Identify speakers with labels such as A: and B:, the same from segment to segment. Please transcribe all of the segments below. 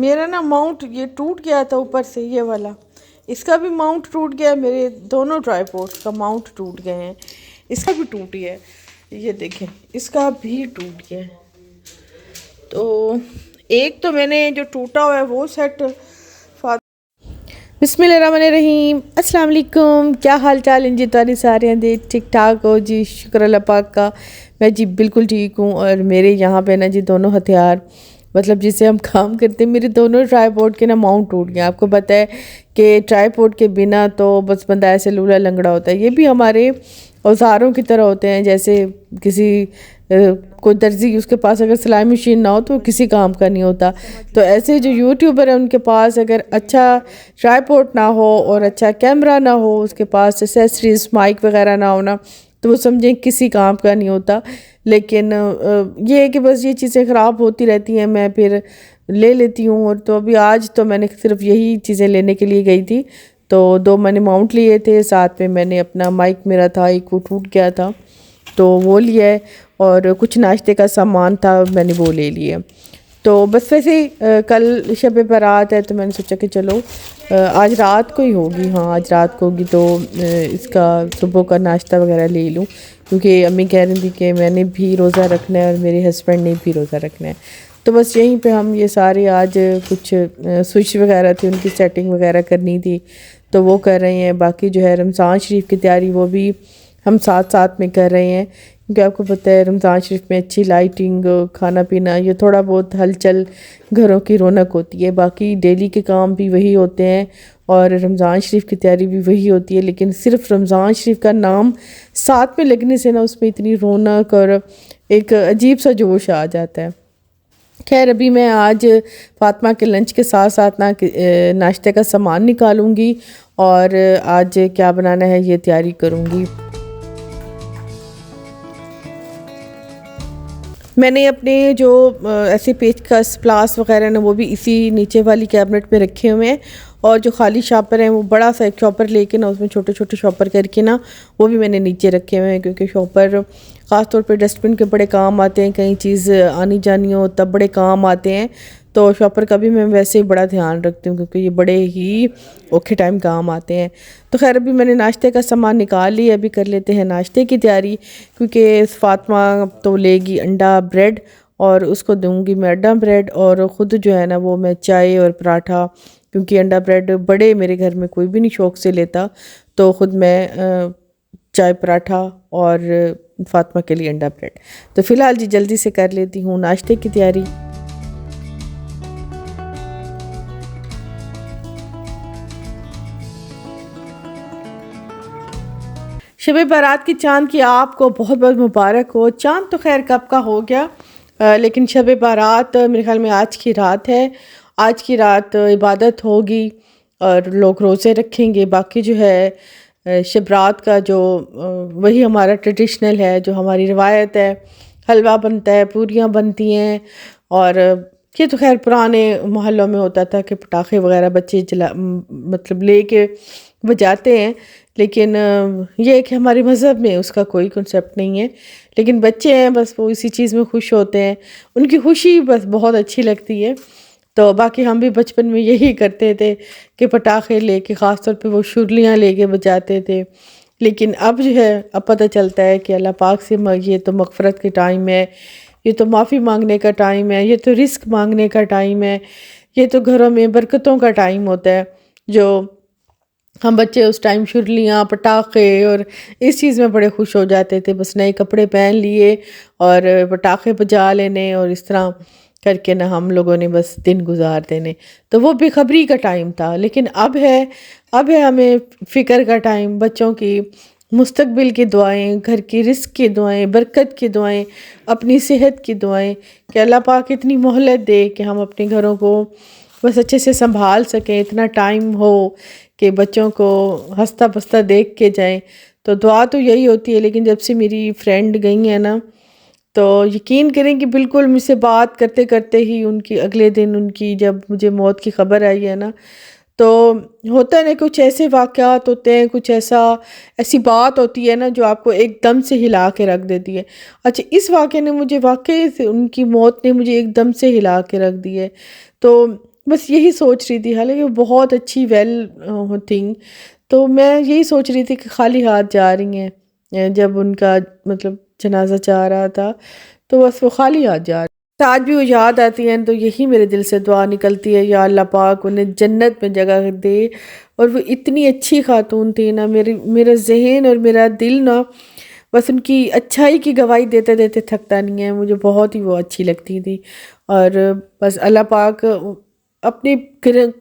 A: میرا نا ماؤنٹ یہ ٹوٹ گیا تھا اوپر سے، یہ والا، اس کا بھی ماؤنٹ ٹوٹ گیا، میرے دونوں ٹرائی پوڈ کا ماؤنٹ ٹوٹ گئے ہیں، اس کا بھی ٹوٹ گیا ہے، یہ دیکھیں اس کا بھی ٹوٹ گیا ہے۔ تو ایک تو میں نے جو ٹوٹا ہوا ہے وہ سیٹ، بسم اللہ الرحمن الرحیم، السلام علیکم، کیا حال چال ہیں جی؟ تاری سارے ہیں دے ٹھیک ٹھاک ہو جی؟ شکر اللہ پاک کا، میں جی بالکل ٹھیک ہوں۔ اور میرے یہاں پہ نا جی دونوں ہتھیار، مطلب جس سے ہم کام کرتے ہیں، میرے دونوں ٹرائی پوڈ کے نا ماؤنٹ ٹوٹ گیا۔ آپ کو پتہ ہے کہ ٹرائی پوڈ کے بنا تو بس بندہ ایسے لولا لنگڑا ہوتا ہے۔ یہ بھی ہمارے اوزاروں کی طرح ہوتے ہیں، جیسے کسی کوئی درزی، اس کے پاس اگر سلائی مشین نہ ہو تو کسی کام کا نہیں ہوتا، تو ایسے جو یوٹیوبر ہیں ان کے پاس اگر اچھا ٹرائی پوڈ نہ ہو اور اچھا کیمرہ نہ ہو، اس کے پاس ایسیسریز مائک وغیرہ نہ ہونا، تو وہ سمجھیں کسی کام کا نہیں ہوتا۔ لیکن یہ ہے کہ بس یہ چیزیں خراب ہوتی رہتی ہیں، میں پھر لے لیتی ہوں۔ اور تو ابھی آج تو میں نے صرف یہی چیزیں لینے کے لیے گئی تھی، تو 2 میں نے ماؤنٹ لیے تھے، ساتھ میں نے اپنا مائک میرا تھا ایک، وہ ٹوٹ گیا تھا تو وہ لیا ہے، اور کچھ ناشتے کا سامان تھا میں نے وہ لے لیا۔ تو بس ویسے کل شب برات ہے تو میں نے سوچا کہ چلو آج رات کو ہی ہوگی، ہاں آج رات کو ہوگی، تو اس کا صبح کا ناشتہ وغیرہ لے لوں، کیونکہ امی کہہ رہی تھی کہ میں نے بھی روزہ رکھنا ہے اور میرے ہسبینڈ نے بھی روزہ رکھنا ہے۔ تو بس یہیں پہ ہم یہ سارے آج کچھ سوئچ وغیرہ تھی ان کی سیٹنگ وغیرہ کرنی تھی تو وہ کر رہے ہیں۔ باقی جو ہے رمضان شریف کی تیاری وہ بھی ہم ساتھ ساتھ میں کر رہے ہیں، کیونکہ آپ کو پتہ ہے رمضان شریف میں اچھی لائٹنگ، کھانا پینا، یہ تھوڑا بہت ہلچل، گھروں کی رونق ہوتی ہے۔ باقی ڈیلی کے کام بھی وہی ہوتے ہیں اور رمضان شریف کی تیاری بھی وہی ہوتی ہے، لیکن صرف رمضان شریف کا نام ساتھ میں لگنے سے نا اس میں اتنی رونق اور ایک عجیب سا جوش آ جاتا ہے۔ خیر ابھی میں آج فاطمہ کے لنچ کے ساتھ ساتھ نا ناشتے کا سامان نکالوں گی اور آج کیا بنانا ہے یہ تیاری کروں گی۔ میں نے اپنے جو ایسے پیچکس پلاس وغیرہ نا وہ بھی اسی نیچے والی کیبنٹ میں رکھے ہوئے ہیں، اور جو خالی شاپر ہیں وہ بڑا سا ایک شاپر لے کے نا اس میں چھوٹے چھوٹے شاپر کر کے نا وہ بھی میں نے نیچے رکھے ہوئے ہیں، کیونکہ شاپر خاص طور پہ ڈسٹ بن کے بڑے کام آتے ہیں، کہیں چیز آنی جانی ہو تب بڑے کام آتے ہیں، تو شاپر کا بھی میں ویسے ہی بڑا دھیان رکھتی ہوں کیونکہ یہ بڑے ہی اوکھے ٹائم کام آتے ہیں۔ تو خیر ابھی میں نے ناشتے کا سامان نکال لی، ابھی کر لیتے ہیں ناشتے کی تیاری، کیونکہ فاطمہ تو لے گی انڈا بریڈ اور اس کو دوں گی میں انڈا بریڈ، اور خود جو ہے نا وہ میں چائے اور پراٹھا، کیونکہ انڈا بریڈ بڑے میرے گھر میں کوئی بھی نہیں شوق سے لیتا، تو خود میں چائے پراٹھا اور فاطمہ کے لیے انڈا بریڈ۔ تو فی الحال جی جلدی سے کر لیتی ہوں ناشتے کی تیاری۔ شب برات کی چاند کی آپ کو بہت بہت مبارک ہو۔ چاند تو خیر کب کا ہو گیا، لیکن شب برات میرے خیال میں آج کی رات ہے، آج کی رات عبادت ہوگی اور لوگ روزے رکھیں گے۔ باقی جو ہے شب رات کا جو وہی ہمارا ٹریڈیشنل ہے، جو ہماری روایت ہے، حلوہ بنتا ہے، پوریاں بنتی ہیں، اور یہ تو خیر پرانے محلوں میں ہوتا تھا کہ پٹاخے وغیرہ بچے مطلب لے کے بجاتے ہیں، لیکن یہ ہے کہ ہمارے مذہب میں اس کا کوئی کنسیپٹ نہیں ہے، لیکن بچے ہیں بس وہ اسی چیز میں خوش ہوتے ہیں، ان کی خوشی بس بہت اچھی لگتی ہے۔ تو باقی ہم بھی بچپن میں یہی کرتے تھے کہ پٹاخے لے کے، خاص طور پہ وہ شرلیاں لے کے بجاتے تھے، لیکن اب جو ہے اب پتہ چلتا ہے کہ اللہ پاک سے یہ تو مغفرت کے ٹائم ہے، یہ تو معافی مانگنے کا ٹائم ہے، یہ تو رزق مانگنے کا ٹائم ہے، یہ تو گھروں میں برکتوں کا ٹائم ہوتا ہے، جو ہم بچے اس ٹائم شرلیاں، پٹاخے اور اس چیز میں بڑے خوش ہو جاتے تھے، بس نئے کپڑے پہن لیے اور پٹاخے بجا لینے، اور اس طرح کر کے نا ہم لوگوں نے بس دن گزار دینے، تو وہ بے خبری کا ٹائم تھا۔ لیکن اب ہے ہمیں فکر کا ٹائم، بچوں کی مستقبل کی دعائیں، گھر کی رزق کی دعائیں، برکت کی دعائیں، اپنی صحت کی دعائیں، کہ اللہ پاک اتنی مہلت دے کہ ہم اپنے گھروں کو بس اچھے سے سنبھال سکیں، اتنا ٹائم ہو کہ بچوں کو ہنستا بستا دیکھ کے جائیں۔ تو دعا تو یہی ہوتی ہے، لیکن جب سے میری فرینڈ گئی ہیں نا، تو یقین کریں کہ بالکل مجھ سے بات کرتے کرتے ہی ان کی اگلے دن ان کی جب مجھے موت کی خبر آئی ہے نا، تو ہوتا ہے نا کچھ ایسے واقعات ہوتے ہیں، کچھ ایسی بات ہوتی ہے نا جو آپ کو ایک دم سے ہلا کے رکھ دیتی ہے۔ اچھا اس واقعے نے مجھے واقعی سے ان کی موت نے مجھے ایک دم سے ہلا کے رکھ دی ہے۔ تو بس یہی سوچ رہی تھی، حالانکہ وہ بہت اچھی تھنگ، تو میں یہی سوچ رہی تھی کہ خالی ہاتھ جا رہی ہیں جب ان کا مطلب جنازہ جا رہا تھا، تو بس وہ خالی ہاتھ جا رہی ہیں۔ آج بھی وہ یاد آتی ہیں تو یہی میرے دل سے دعا نکلتی ہے، یا اللہ پاک انہیں جنت میں جگہ دے۔ اور وہ اتنی اچھی خاتون تھی نا، میرا ذہن اور میرا دل نا بس ان کی اچھائی کی گواہی دیتے دیتے تھکتا نہیں ہے، مجھے بہت ہی وہ اچھی لگتی تھی۔ اور بس اللہ پاک اپنے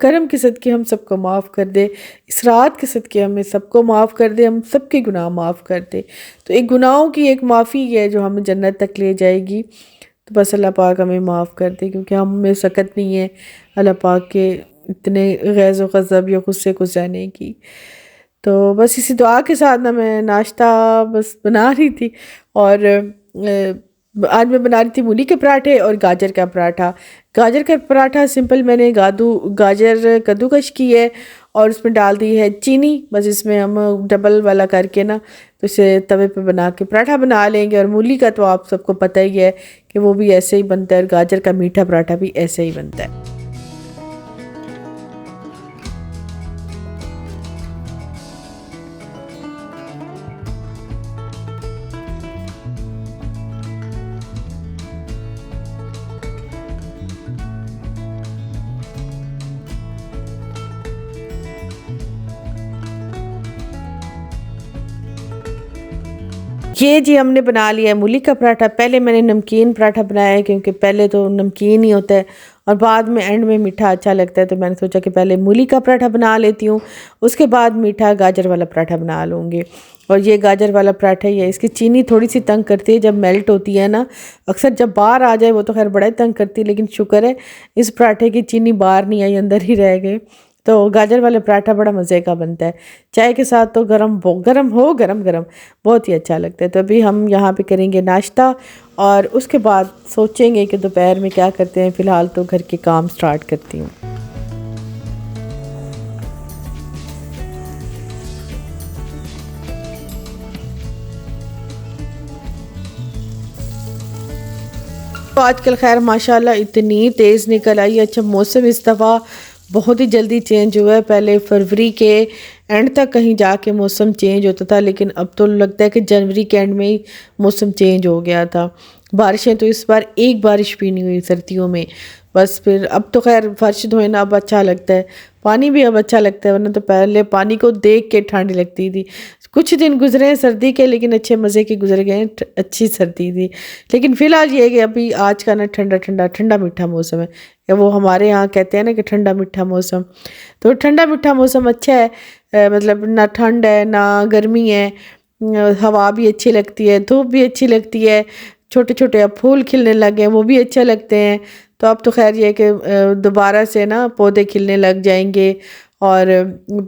A: کرم کے صدقے ہم سب کو معاف کر دے، اس رات کے صدقے ہمیں سب کو معاف کر دے، ہم سب کے گناہ معاف کر دے۔ تو ایک گناہوں کی ایک معافی ہے جو ہمیں جنت تک لے جائے گی، تو بس اللہ پاک ہمیں معاف کر دے، کیونکہ ہم میں سکت نہیں ہے اللہ پاک کے اتنے غیظ و غضب یا غصے کو سہنے کی۔ تو بس اسی دعا کے ساتھ نا میں ناشتہ بس بنا رہی تھی، اور آج میں بنا رہی تھی مولی کے پراٹھے اور گاجر کا پراٹھا۔ گاجر کا پراٹھا سمپل میں نے گاجر کدوکش کی ہے اور اس میں ڈال دی ہے چینی، بس اس میں ہم ڈبل والا کر کے نا تو اسے توے پہ بنا کے پراٹھا بنا لیں گے۔ اور مولی کا تو آپ سب کو پتہ ہی ہے کہ وہ بھی ایسے ہی بنتا ہے، اور گاجر کا میٹھا پراٹھا بھی ایسے ہی بنتا ہے۔ یہ جی ہم نے بنا لیا ہے مولی کا پراٹھا۔ پہلے میں نے نمکین پراٹھا بنایا ہے، کیونکہ پہلے تو نمکین ہی ہوتا ہے اور بعد میں اینڈ میں میٹھا اچھا لگتا ہے، تو میں نے سوچا کہ پہلے مولی کا پراٹھا بنا لیتی ہوں، اس کے بعد میٹھا گاجر والا پراٹھا بنا لوں گی۔ اور یہ گاجر والا پراٹھا ہی ہے، اس کی چینی تھوڑی سی تنگ کرتی ہے جب میلٹ ہوتی ہے نا، اکثر جب باہر آ جائے وہ تو خیر بڑا ہی تنگ کرتی ہے، لیکن شکر ہے اس پراٹھے کی چینی باہر نہیں آئی، اندر ہی رہ گئے۔ تو گاجر والا پراٹھا بڑا مزے کا بنتا ہے، چائے کے ساتھ تو گرم گرم بہت ہی اچھا لگتا ہے۔ تو ابھی ہم یہاں پہ کریں گے ناشتہ، اور اس کے بعد سوچیں گے کہ دوپہر میں کیا کرتے ہیں۔ فی الحال تو گھر کے کام سٹارٹ کرتی ہوں۔ تو آج کل خیر ماشاءاللہ اتنی تیز نکل آئی ہے۔ اچھا موسم اس دفعہ بہت ہی جلدی چینج ہوا ہے، پہلے فروری کے اینڈ تک کہیں جا کے موسم چینج ہوتا تھا، لیکن اب تو لگتا ہے کہ جنوری کے اینڈ میں ہی موسم چینج ہو گیا تھا۔ بارشیں تو اس بار ایک بارش بھی نہیں ہوئی سردیوں میں، بس پھر اب تو خیر فرش دھوئے نا اب اچھا لگتا ہے، پانی بھی اب اچھا لگتا ہے، ورنہ تو پہلے پانی کو دیکھ کے ٹھنڈ لگتی تھی۔ کچھ دن گزرے ہیں سردی کے، لیکن اچھے مزے کے گزر گئے ہیں، اچھی سردی تھی۔ لیکن فی الحال یہ ہے کہ ابھی آج کا نا ٹھنڈا میٹھا موسم ہے، یا وہ ہمارے یہاں کہتے ہیں نا کہ ٹھنڈا میٹھا موسم، تو ٹھنڈا میٹھا موسم اچھا ہے، مطلب نہ ٹھنڈ ہے نہ گرمی ہے، ہوا بھی اچھی لگتی ہے، دھوپ بھی اچھی لگتی ہے، چھوٹے چھوٹے اب پھول کھلنے لگے ہیں وہ بھی اچھے لگتے ہیں۔ تو اب تو خیر یہ ہے کہ دوبارہ سے نا پودے کھلنے لگ جائیں گے، اور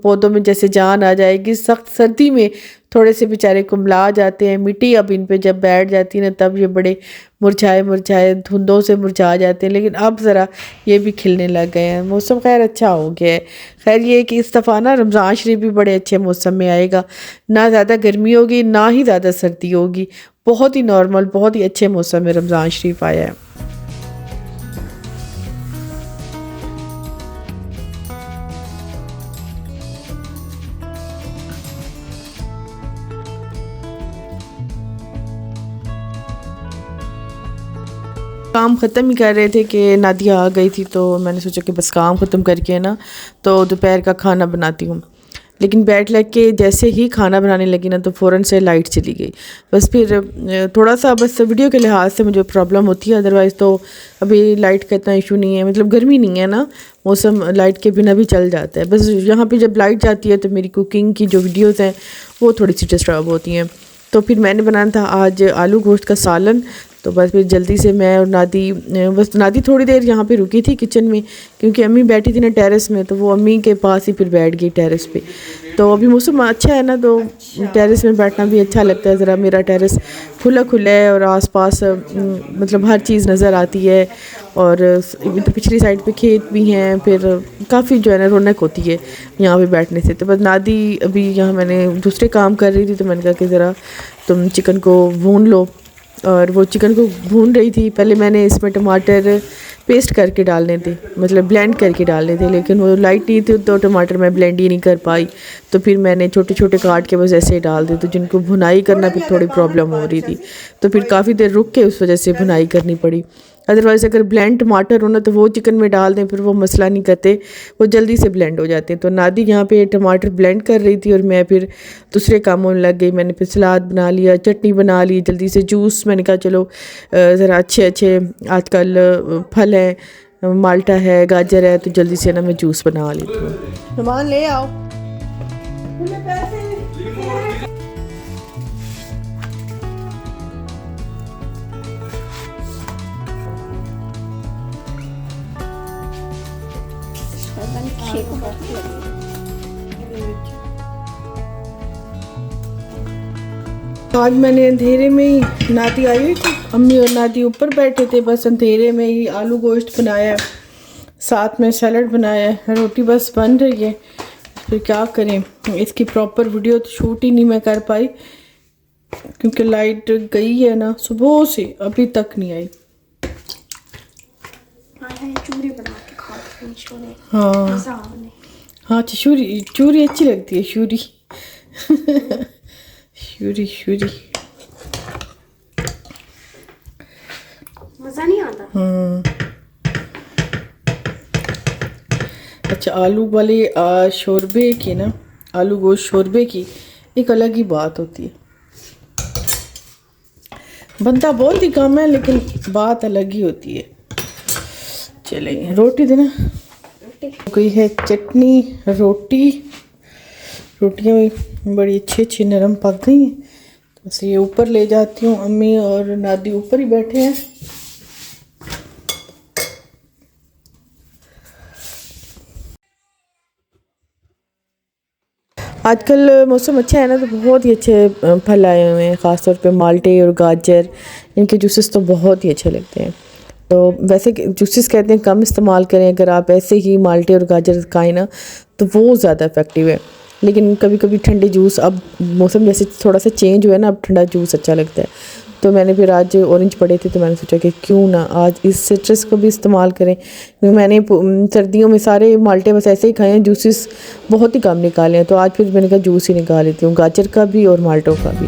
A: پودوں میں جیسے جان آ جائے گی۔ سخت سردی میں تھوڑے سے بیچارے کملا جاتے ہیں، مٹی اب ان پہ جب بیٹھ جاتی ہے نا تب یہ بڑے مرجھائے دھندوں سے مرجھا جاتے ہیں، لیکن اب ذرا یہ بھی کھلنے لگ گئے ہیں، موسم خیر اچھا ہو گیا ہے۔ خیر یہ ہے کہ اس دفعہ نا رمضان شریف بھی بڑے اچھے موسم میں آئے گا، نہ زیادہ گرمی ہوگی نہ ہی زیادہ سردی ہوگی، بہت ہی نارمل بہت ہی اچھے موسم میں رمضان شریف آیا ہے۔ کام ختم ہی کر رہے تھے کہ نادیہ آ گئی تھی، تو میں نے سوچا کہ بس کام ختم کر کے نا تو دوپہر کا کھانا بناتی ہوں، لیکن بیٹھ لگ کے جیسے ہی کھانا بنانے لگی نا تو فوراً سے لائٹ چلی گئی۔ بس پھر تھوڑا سا بس ویڈیو کے لحاظ سے مجھے پرابلم ہوتی ہے، ادروائز تو ابھی لائٹ کا اتنا ایشو نہیں ہے، مطلب گرمی نہیں ہے نا، موسم لائٹ کے بنا بھی چل جاتا ہے۔ بس یہاں پہ جب لائٹ جاتی ہے تو میری کوکنگ کی جو ویڈیوز ہیں وہ تھوڑی سی ڈسٹرب ہوتی ہیں۔ تو پھر میں نے بنانا تھا آج آلو گوشت کا سالن، تو بس پھر جلدی سے میں اور نادی تھوڑی دیر یہاں پہ رکی تھی کچن میں، کیونکہ امی بیٹھی تھی نا ٹیرس میں، تو وہ امی کے پاس ہی پھر بیٹھ گئی ٹیرس پہ۔ تو ابھی موسم اچھا ہے نا تو ٹیرس میں بیٹھنا بھی اچھا لگتا ہے، ذرا میرا ٹیرس کھلا ہے اور آس پاس مطلب ہر چیز نظر آتی ہے، اور پچھلی سائڈ پہ کھیت بھی ہیں، پھر کافی جو ہے نا رونق ہوتی ہے یہاں پہ بیٹھنے سے۔ تو بس نادی ابھی یہاں میں نے دوسرے کام کر رہی تھی، تو میں نے کہا کہ ذرا تم چکن کو بھون لو، اور وہ چکن کو بھون رہی تھی۔ پہلے میں نے اس میں ٹماٹر پیسٹ کر کے ڈالنے تھے، مطلب بلینڈ کر کے ڈالنے تھے، لیکن وہ لائٹ نہیں تھی تو ٹماٹر میں بلینڈ ہی نہیں کر پائی، تو پھر میں نے چھوٹے چھوٹے کاٹ کے بس ایسے ہی ڈال دیے، تو جن کو بھنائی کرنا پھر تھوڑی پرابلم ہو رہی تھی، تو پھر کافی دیر رک کے اس وجہ سے بھنائی کرنی پڑی۔ ادروائز اگر بلینڈ ٹماٹر ہونا تو وہ چکن میں ڈال دیں، پھر وہ مسئلہ نہیں کرتے، وہ جلدی سے بلینڈ ہو جاتے ہیں۔ تو نادی یہاں پہ ٹماٹر بلینڈ کر رہی تھی اور میں پھر دوسرے کاموں میں لگ گئی۔ میں نے پھر سلاد بنا لیا، چٹنی بنا لی، جلدی سے جوس میں نے کہا چلو ذرا اچھے آج کل پھل ہیں، مالٹا ہے، گاجر ہے، تو جلدی سے نا میں جوس بنا لیتی ہوں۔ سامان لے آؤ۔ آج میں نے اندھیرے میں ہی، نادی آئی ہوئی تھی، امی اور نادی اوپر بیٹھے تھے، بس اندھیرے میں ہی آلو گوشت بنایا، ساتھ میں سیلڈ بنایا، روٹی بس بن رہی ہے۔ پھر کیا کریں، اس کی پراپر ویڈیو تو شوٹ ہی نہیں میں کر پائی کیونکہ لائٹ گئی ہے نا صبح سے، ابھی تک نہیں آئی۔ ہاں چوری اچھی لگتی ہے، شوری شوری
B: مزہ نہیں آتا۔
A: اچھا، آلو والے شوربے کی نا، آلو گوشت شوربے کی ایک الگ ہی بات ہوتی ہے، بنتا بہت ہی کم ہے لیکن بات الگ ہی ہوتی ہے۔ چلیں روٹی دینا، کوئی ہے چٹنی، روٹیاں بھی بڑی اچھی نرم پک گئی ہیں، بس یہ اوپر لے جاتی ہوں، امی اور نادی اوپر ہی بیٹھے ہیں۔ آج کل موسم اچھا ہے نا تو بہت ہی اچھے پھل آئے ہوئے ہیں، خاص طور پہ مالٹے اور گاجر، ان کے جوسز تو بہت ہی اچھے لگتے ہیں۔ تو ویسے جوسز کہتے ہیں کم استعمال کریں، اگر آپ ایسے ہی مالٹے اور گاجر کھائیں نا تو وہ زیادہ افیکٹیو ہے، لیکن کبھی کبھی ٹھنڈے جوس، اب موسم جیسے تھوڑا سا چینج ہوا ہے نا، اب ٹھنڈا جوس اچھا لگتا ہے۔ تو میں نے پھر آج اورنج پڑے تھے تو میں نے سوچا کہ کیوں نہ آج اس سٹرس کو بھی استعمال کریں۔ میں نے سردیوں میں سارے مالٹے بس ایسے ہی کھائے ہیں، جوسز بہت ہی کم نکالے ہیں، تو آج پھر میں نے کہا جوس ہی نکال لیتی ہوں، گاجر کا بھی اور مالٹوں کا بھی۔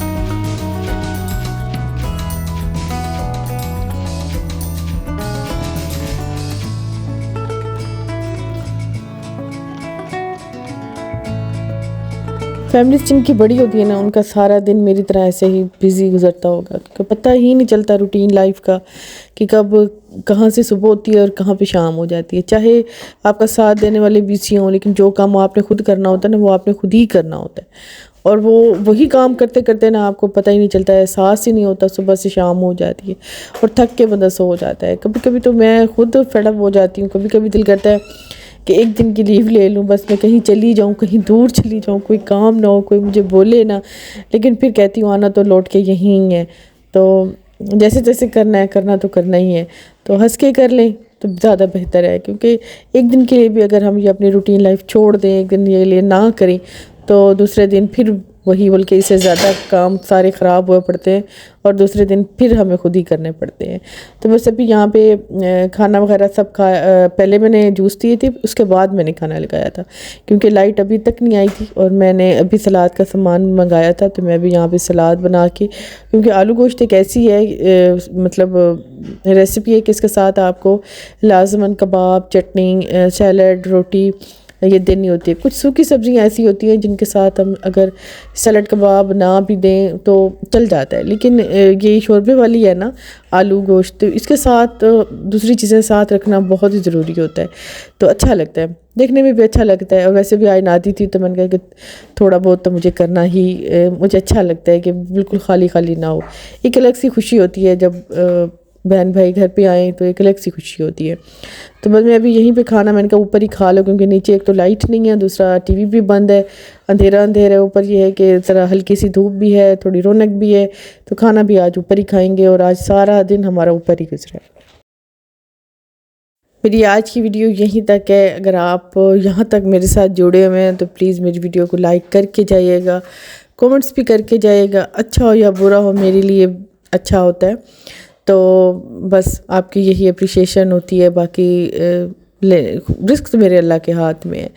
A: فیملیز جن کی بڑی ہوتی ہے نا، ان کا سارا دن میری طرح ایسے ہی بیزی گزرتا ہوگا، کیونکہ پتہ ہی نہیں چلتا روٹین لائف کا کہ کب کہاں سے صبح ہوتی ہے اور کہاں پہ شام ہو جاتی ہے۔ چاہے آپ کا ساتھ دینے والے بیزی ہوں، لیکن جو کام آپ نے خود کرنا ہوتا ہے نا، وہ آپ نے خود ہی کرنا ہوتا ہے، اور وہی کام کرتے کرتے نا آپ کو پتہ ہی نہیں چلتا ہے، احساس ہی نہیں ہوتا، صبح سے شام ہو جاتی ہے اور تھک کے بندہ سو جاتا ہے۔ کبھی کبھی تو میں خود فیڈ اپ ہو جاتی ہوں، کبھی کبھی دل کرتا ہے کہ ایک دن کی لیو لے لوں، بس میں کہیں چلی جاؤں، کہیں دور چلی جاؤں، کوئی کام نہ ہو، کوئی مجھے بولے نہ، لیکن پھر کہتی ہوں آنا تو لوٹ کے یہیں ہی ہے، تو جیسے جیسے کرنا تو کرنا ہی ہے، تو ہنس کے کر لیں تو زیادہ بہتر ہے، کیونکہ ایک دن کے لیے بھی اگر ہم یہ اپنی روٹین لائف چھوڑ دیں، ایک دن یہ لیے نہ کریں، تو دوسرے دن پھر وہی، بلکہ اس سے زیادہ کام سارے خراب ہوئے پڑتے ہیں، اور دوسرے دن پھر ہمیں خود ہی کرنے پڑتے ہیں۔ تو بس ابھی یہاں پہ کھانا وغیرہ سب پہلے میں نے جوس دیے تھی، اس کے بعد میں نے کھانا لگایا تھا، کیونکہ لائٹ ابھی تک نہیں آئی تھی، اور میں نے ابھی سلاد کا سامان منگایا تھا، تو میں بھی یہاں پہ سلاد بنا کے، کیونکہ آلو گوشت ایک ایسی ہے مطلب ریسیپی ہے کہ اس کے ساتھ آپ کو لازماً کباب، چٹنی، سیلڈ، روٹی یہ دینی ہوتی ہے۔ کچھ سوکھی سبزیاں ایسی ہوتی ہیں جن کے ساتھ ہم اگر سیلڈ کباب نہ بھی دیں تو چل جاتا ہے، لیکن یہ شوربے والی ہے نا آلو گوشت، اس کے ساتھ دوسری چیزیں ساتھ رکھنا بہت ہی ضروری ہوتا ہے، تو اچھا لگتا ہے، دیکھنے میں بھی اچھا لگتا ہے، اور ویسے بھی آج نادی تھی تو میں نے کہا کہ تھوڑا بہت تو مجھے کرنا ہی، مجھے اچھا لگتا ہے کہ بالکل خالی خالی نہ ہو، ایک الگ سی خوشی ہوتی ہے جب بہن بھائی گھر پہ آئیں، تو ایک الگ سی خوشی ہوتی ہے۔ تو بس میں ابھی یہیں پہ کھانا، میں نے کہا اوپر ہی کھا لو، کیونکہ نیچے ایک تو لائٹ نہیں ہے، دوسرا ٹی وی بھی بند ہے، اندھیرا ہے، اوپر یہ ہے کہ ذرا ہلکی سی دھوپ بھی ہے، تھوڑی رونق بھی ہے، تو کھانا بھی آج اوپر ہی کھائیں گے، اور آج سارا دن ہمارا اوپر ہی گزرا ہے۔ میری آج کی ویڈیو یہیں تک ہے، اگر آپ یہاں تک میرے ساتھ جڑے ہوئے ہیں تو پلیز میری ویڈیو کو لائک کر کے جائیے گا، کومنٹس بھی کر کے جائیے گا، اچھا ہو یا برا ہو میرے لیے اچھا ہوتا ہے۔ تو بس آپ کی یہی اپریشیشن ہوتی ہے، باقی رزق تو میرے اللہ کے ہاتھ میں ہے.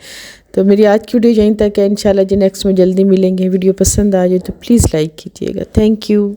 A: تو میری آج کی ویڈیو یہیں تک ہے. انشاءاللہ جی نیکسٹ میں جلدی ملیں گے. ویڈیو پسند آ جائے تو پلیز لائک کیجیے گا. Thank you.